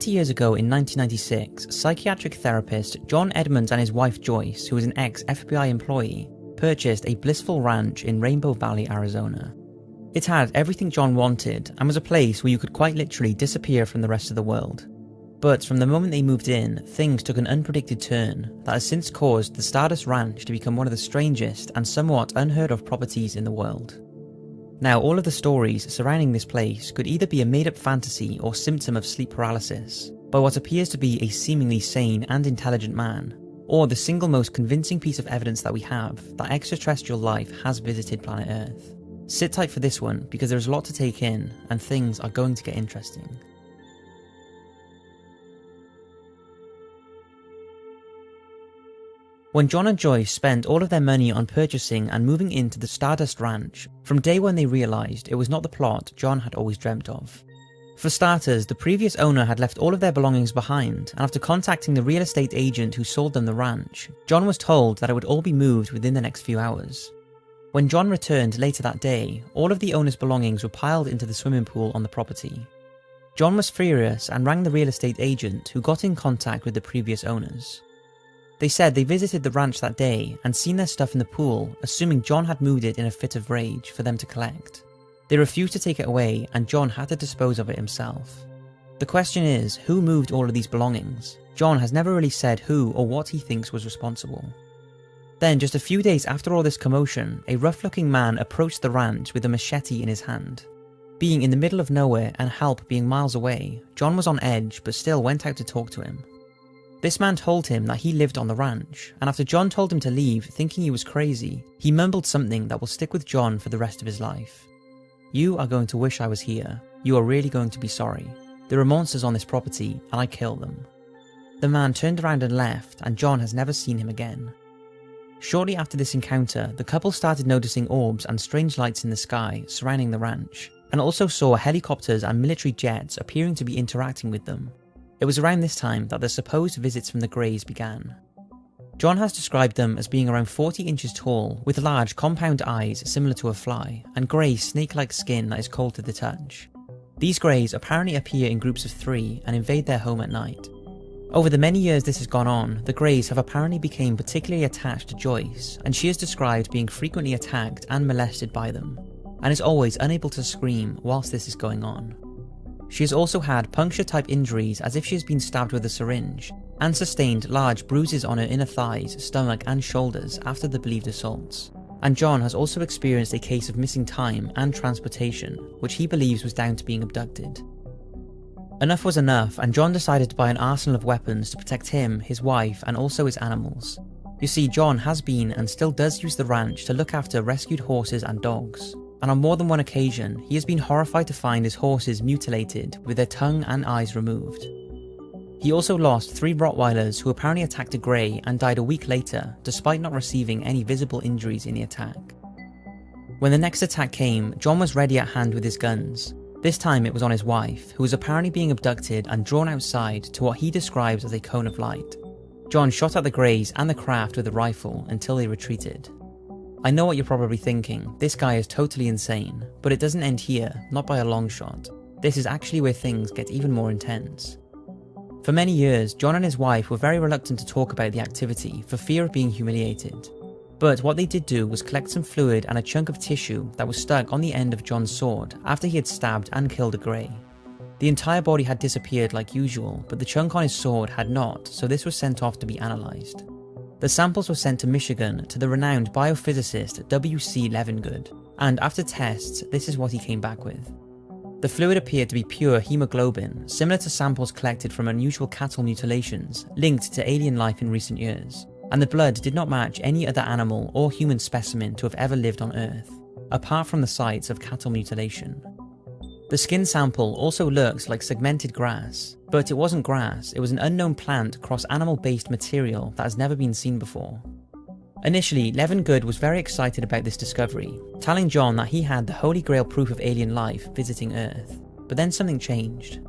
20 years ago in 1996, psychiatric therapist John Edmonds and his wife Joyce, who was an ex-FBI employee, purchased a blissful ranch in Rainbow Valley, Arizona. It had everything John wanted and was a place where you could quite literally disappear from the rest of the world. But from the moment they moved in, things took an unpredicted turn that has since caused the Stardust Ranch to become one of the strangest and somewhat unheard of properties in the world. Now, all of the stories surrounding this place could either be a made-up fantasy or symptom of sleep paralysis by what appears to be a seemingly sane and intelligent man, or the single most convincing piece of evidence that we have that extraterrestrial life has visited planet Earth. Sit tight for this one because there's a lot to take in and things are going to get interesting. When John and Joyce spent all of their money on purchasing and moving into the Stardust Ranch, from day one they realised it was not the plot John had always dreamt of. For starters, the previous owner had left all of their belongings behind, and after contacting the real estate agent who sold them the ranch, John was told that it would all be moved within the next few hours. When John returned later that day, all of the owner's belongings were piled into the swimming pool on the property. John was furious and rang the real estate agent who got in contact with the previous owners. They said they visited the ranch that day and seen their stuff in the pool, assuming John had moved it in a fit of rage for them to collect. They refused to take it away and John had to dispose of it himself. The question is, who moved all of these belongings? John has never really said who or what he thinks was responsible. Then, just a few days after all this commotion, a rough-looking man approached the ranch with a machete in his hand. Being in the middle of nowhere and help being miles away, John was on edge but still went out to talk to him. This man told him that he lived on the ranch, and after John told him to leave thinking he was crazy, he mumbled something that will stick with John for the rest of his life. "You are going to wish I was here. You are really going to be sorry. There are monsters on this property, and I kill them." The man turned around and left, and John has never seen him again. Shortly after this encounter, the couple started noticing orbs and strange lights in the sky surrounding the ranch, and also saw helicopters and military jets appearing to be interacting with them. It was around this time that the supposed visits from the Greys began. John has described them as being around 40 inches tall, with large compound eyes similar to a fly, and grey snake-like skin that is cold to the touch. These Greys apparently appear in groups of 3 and invade their home at night. Over the many years this has gone on, the Greys have apparently become particularly attached to Joyce, and she is described being frequently attacked and molested by them, and is always unable to scream whilst this is going on. She has also had puncture-type injuries as if she has been stabbed with a syringe, and sustained large bruises on her inner thighs, stomach and shoulders after the believed assaults. And John has also experienced a case of missing time and transportation, which he believes was down to being abducted. Enough was enough, and John decided to buy an arsenal of weapons to protect him, his wife and also his animals. You see, John has been and still does use the ranch to look after rescued horses and dogs. And on more than one occasion, he has been horrified to find his horses mutilated with their tongue and eyes removed. He also lost 3 Rottweilers who apparently attacked a Grey and died a week later, despite not receiving any visible injuries in the attack. When the next attack came, John was ready at hand with his guns. This time it was on his wife, who was apparently being abducted and drawn outside to what he describes as a cone of light. John shot at the Greys and the craft with a rifle until they retreated. I know what you're probably thinking, this guy is totally insane, but it doesn't end here, not by a long shot. This is actually where things get even more intense. For many years, John and his wife were very reluctant to talk about the activity for fear of being humiliated. But what they did do was collect some fluid and a chunk of tissue that was stuck on the end of John's sword after he had stabbed and killed a Grey. The entire body had disappeared like usual, but the chunk on his sword had not, so this was sent off to be analysed. The samples were sent to Michigan to the renowned biophysicist W.C. Levengood, and after tests, this is what he came back with. The fluid appeared to be pure hemoglobin, similar to samples collected from unusual cattle mutilations linked to alien life in recent years, and the blood did not match any other animal or human specimen to have ever lived on Earth, apart from the sites of cattle mutilation. The skin sample also looks like segmented grass, but it wasn't grass, it was an unknown plant cross animal-based material that has never been seen before. Initially, Levengood was very excited about this discovery, telling John that he had the holy grail proof of alien life visiting Earth, but then something changed.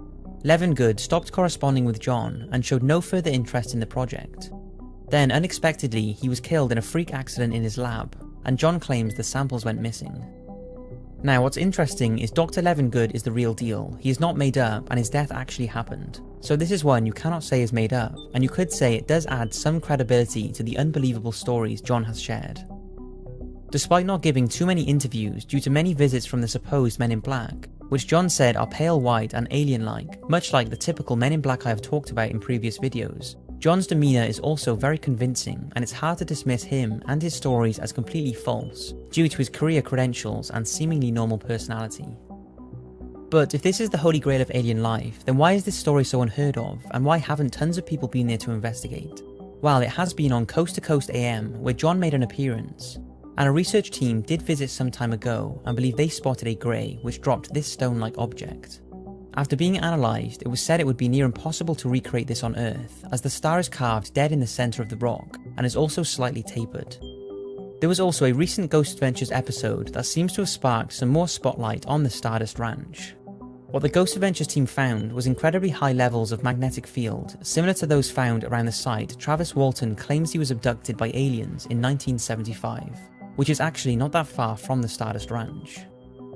Levengood stopped corresponding with John and showed no further interest in the project. Then, unexpectedly, he was killed in a freak accident in his lab, and John claims the samples went missing. Now what's interesting is Dr. Levengood is the real deal. He is not made up and his death actually happened. So this is one you cannot say is made up, and you could say it does add some credibility to the unbelievable stories John has shared. Despite not giving too many interviews due to many visits from the supposed Men in Black, which John said are pale white and alien-like, much like the typical Men in Black I have talked about in previous videos, John's demeanour is also very convincing, and it's hard to dismiss him and his stories as completely false due to his career credentials and seemingly normal personality. But if this is the holy grail of alien life, then why is this story so unheard of, and why haven't tons of people been there to investigate? Well, it has been on Coast to Coast AM, where John made an appearance, and a research team did visit some time ago and believe they spotted a grey which dropped this stone-like object. After being analysed, it was said it would be near impossible to recreate this on Earth, as the star is carved dead in the centre of the rock and is also slightly tapered. There was also a recent Ghost Adventures episode that seems to have sparked some more spotlight on the Stardust Ranch. What the Ghost Adventures team found was incredibly high levels of magnetic field, similar to those found around the site Travis Walton claims he was abducted by aliens in 1975, which is actually not that far from the Stardust Ranch.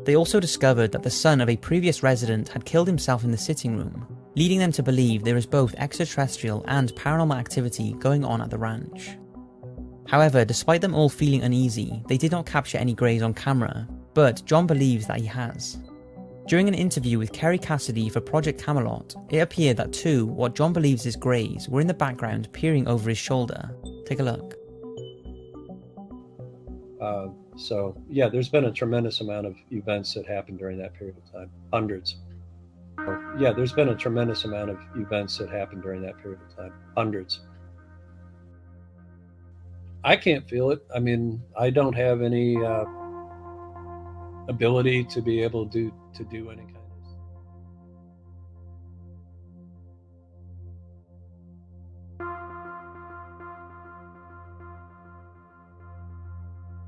They also discovered that the son of a previous resident had killed himself in the sitting room, leading them to believe there is both extraterrestrial and paranormal activity going on at the ranch. However, despite them all feeling uneasy, they did not capture any greys on camera, but John believes that he has. During an interview with Kerry Cassidy for Project Camelot, it appeared that two, what John believes is greys, were in the background peering over his shoulder. Take a look. So yeah, there's been a tremendous amount of events that happened during that period of time. Hundreds. Yeah, there's been a tremendous amount of events that happened during that period of time. Hundreds. I can't feel it. I mean, I don't have any ability to be able to do any kind of.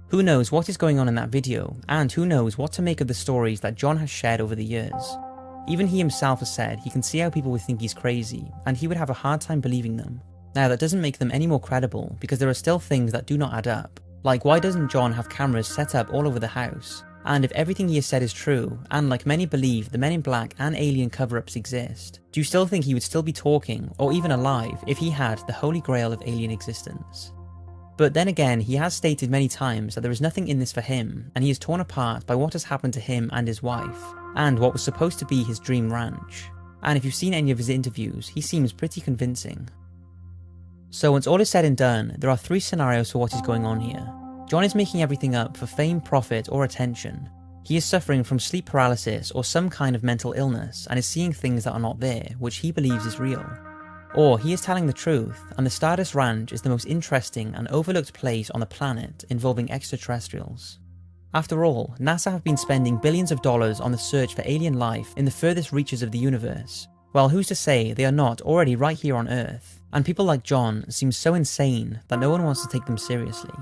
Who knows what is going on in that video, and who knows what to make of the stories that John has shared over the years. Even he himself has said he can see how people would think he's crazy, and he would have a hard time believing them. Now that doesn't make them any more credible, because there are still things that do not add up. Like, why doesn't John have cameras set up all over the house? And if everything he has said is true, and like many believe the Men in Black and alien cover-ups exist, do you still think he would still be talking, or even alive, if he had the holy grail of alien existence? But then again, he has stated many times that there is nothing in this for him, and he is torn apart by what has happened to him and his wife, and what was supposed to be his dream ranch. And if you've seen any of his interviews, he seems pretty convincing. So once all is said and done, there are three scenarios for what is going on here. John is making everything up for fame, profit, or attention. He is suffering from sleep paralysis or some kind of mental illness and is seeing things that are not there, which he believes is real. Or he is telling the truth, and the Stardust Ranch is the most interesting and overlooked place on the planet involving extraterrestrials. After all, NASA have been spending billions of dollars on the search for alien life in the furthest reaches of the universe. Well, who's to say they are not already right here on Earth? And people like John seem so insane that no one wants to take them seriously.